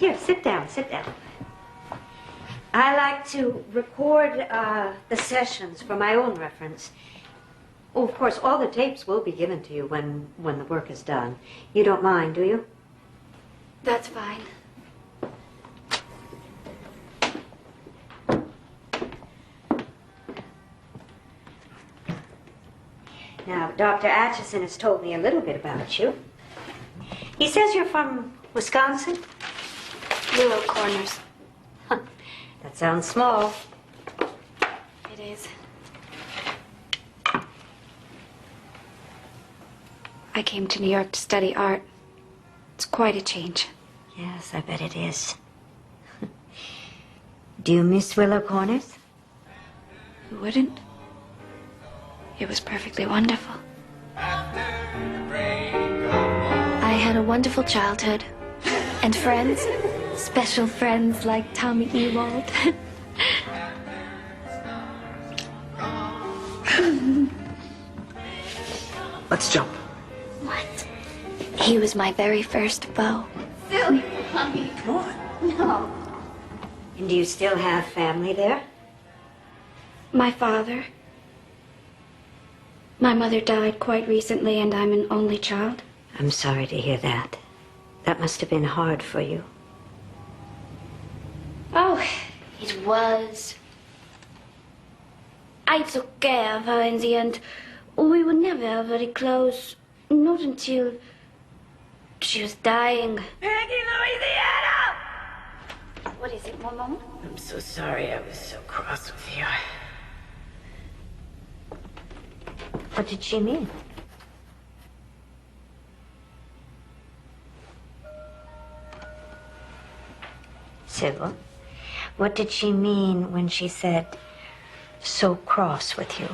Here, sit down, sit down. I like to record the sessions for my own reference. Oh, of course, all the tapes will be given to you when the work is done. You don't mind, do you? That's fine. Now, Dr. Atchison has told me a little bit about you. He says you're from Wisconsin? Willow Corners. Huh. That sounds small. It is. I came to New York to study art. It's quite a change. Yes, I bet it is. Do you miss Willow Corners? Who wouldn't? It was perfectly wonderful. I had a wonderful childhood. And friends. Special friends like Tommy Ewald. Let's jump. What? He was my very first beau. Silly, Mommy. Come on. No. And do you still have family there? My father. My mother died quite recently, and I'm an only child. I'm sorry to hear that. That must have been hard for you. Oh, it was. I took care of her in the end. We were never very close. Not until she was dying. Peggy, Louisiana! What is it, Mama? I'm so sorry I was so cross with you. What did she mean? Sybil, what did she mean when she said, so cross with you?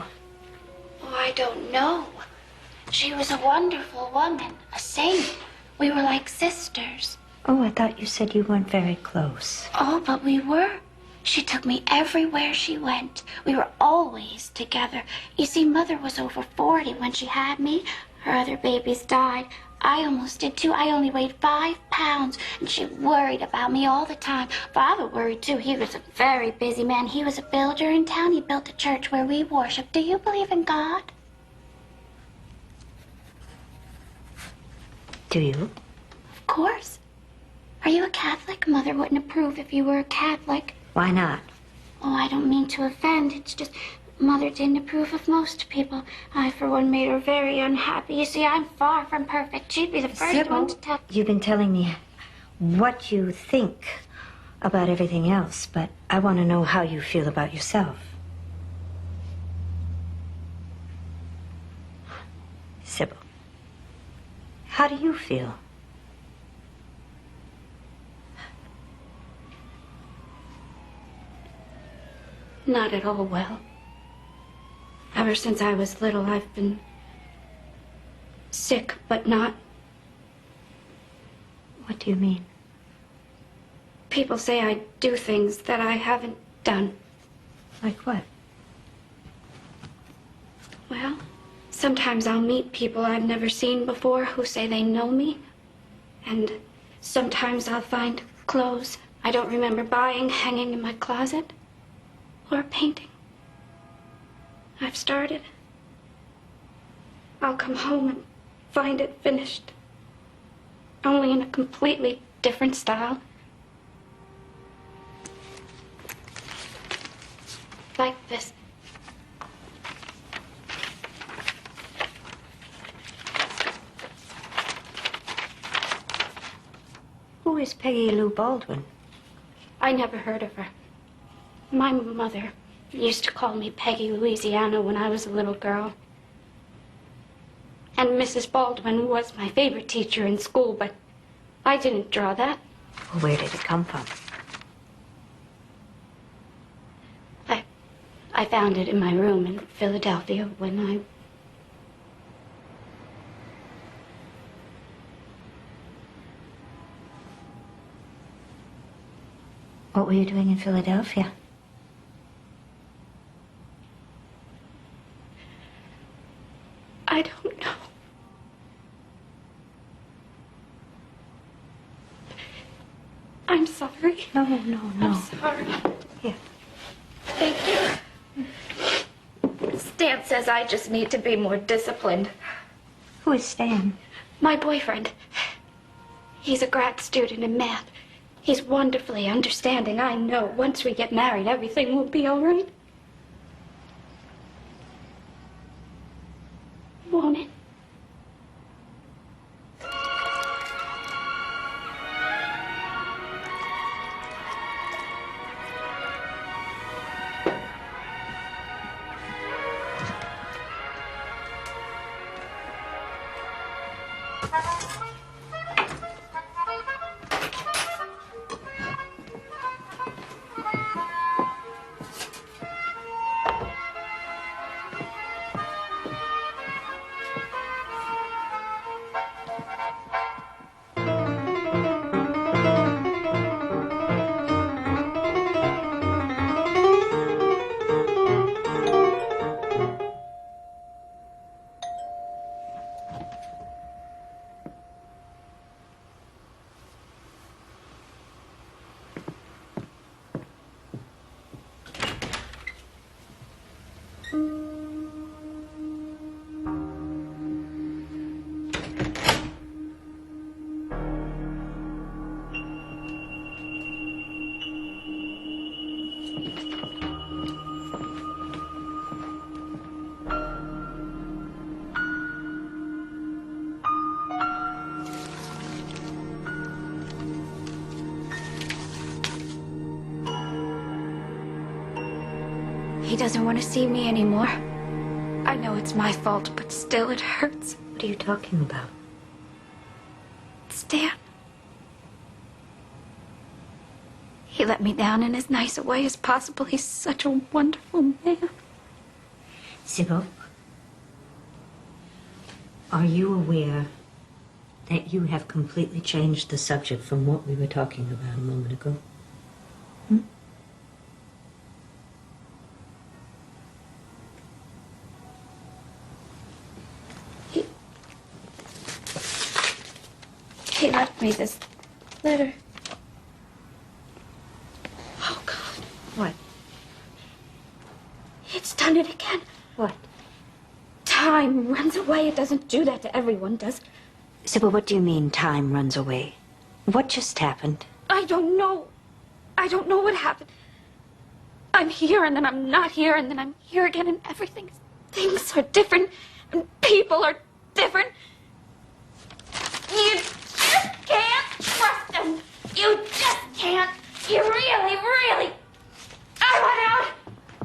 Oh, I don't know. She was a wonderful woman, a saint. We were like sisters. Oh, I thought you said you weren't very close. Oh, but we were. She took me everywhere she went. We were always together. You see, Mother was over 40 when she had me. Her other babies died. I almost did too. I only weighed 5 pounds, and she worried about me all the time. Father worried too. He was a very busy man. He was a builder in town. He built a church where we worship. Do you believe in God? Do you? Of course. Are you a Catholic? Mother wouldn't approve if you were a Catholic. Why not? Oh, I don't mean to offend. It's just Mother didn't approve of most people. I, for one, made her very unhappy. You see, I'm far from perfect. She'd be the first Sybil, one to tell... You've been telling me what you think about everything else, but I want to know how you feel about yourself. Sybil, how do you feel? Not at all well. Ever since I was little, I've been sick, but not... What do you mean? People say I do things that I haven't done. Like what? Well, sometimes I'll meet people I've never seen before who say they know me. And sometimes I'll find clothes I don't remember buying hanging in my closet. Or a painting. I've started. I'll come home and find it finished. Only in a completely different style. Like this. Who is Peggy Lou Baldwin? I never heard of her. My mother used to call me Peggy Louisiana when I was a little girl. And Mrs. Baldwin was my favorite teacher in school, but I didn't draw that. Well, where did it come from? I found it in my room in Philadelphia when I... What were you doing in Philadelphia? I don't know. I'm sorry. No. I'm sorry. Here. Thank you. Stan says I just need to be more disciplined. Who is Stan? My boyfriend. He's a grad student in math. He's wonderfully understanding. I know once we get married, everything will be all right. Won't it? He doesn't want to see me anymore. I know it's my fault, but still it hurts. What are you talking about? Stan. He let me down in as nice a way as possible. He's such a wonderful man. Sybil, are you aware that you have completely changed the subject from what we were talking about a moment ago? He left me this letter. Oh, God. What? It's done it again. What? Time runs away. It doesn't do that to everyone, does? Sybil, what do you mean time runs away? What just happened? I don't know. I don't know what happened. I'm here, and then I'm not here, and then I'm here again, and things are different, and people are different. You just can't trust them. You just can't. You really. I want out.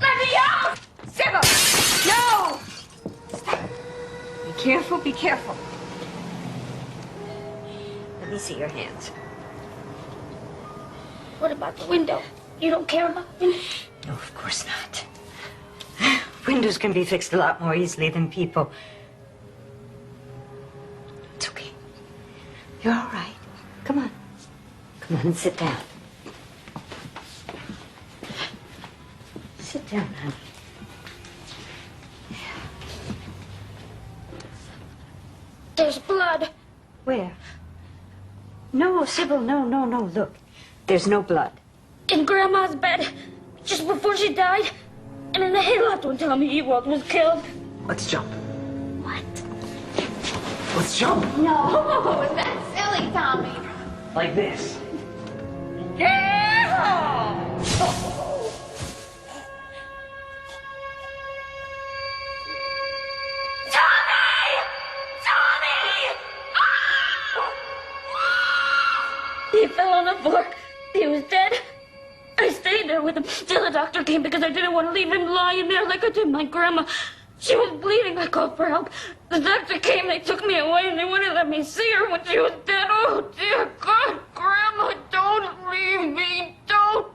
Let me out. Sybil! No! Be careful. Let me see your hands. What about the window? You don't care about the window? No, of course not. Windows can be fixed a lot more easily than people. It's okay. You're all right. Come on. Come on and sit down. Sit down, honey. There's blood. Where? No, Sybil, no. Look, there's no blood. In Grandma's bed, just before she died. And in the hayloft don't tell me Ewald was killed. Let's jump. What? Let's jump. No, that's silly, Tommy. Like this. Yeah! He fell on the floor. He was dead. I stayed there with him till the doctor came because I didn't want to leave him lying there like I did my grandma. She was bleeding. I called for help. The doctor came. They took me away and they wouldn't let me see her when she was dead. Oh, dear God. Grandma, don't leave me. Don't.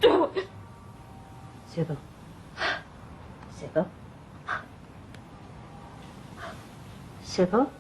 Do it. Sybil. Sybil? Sybil?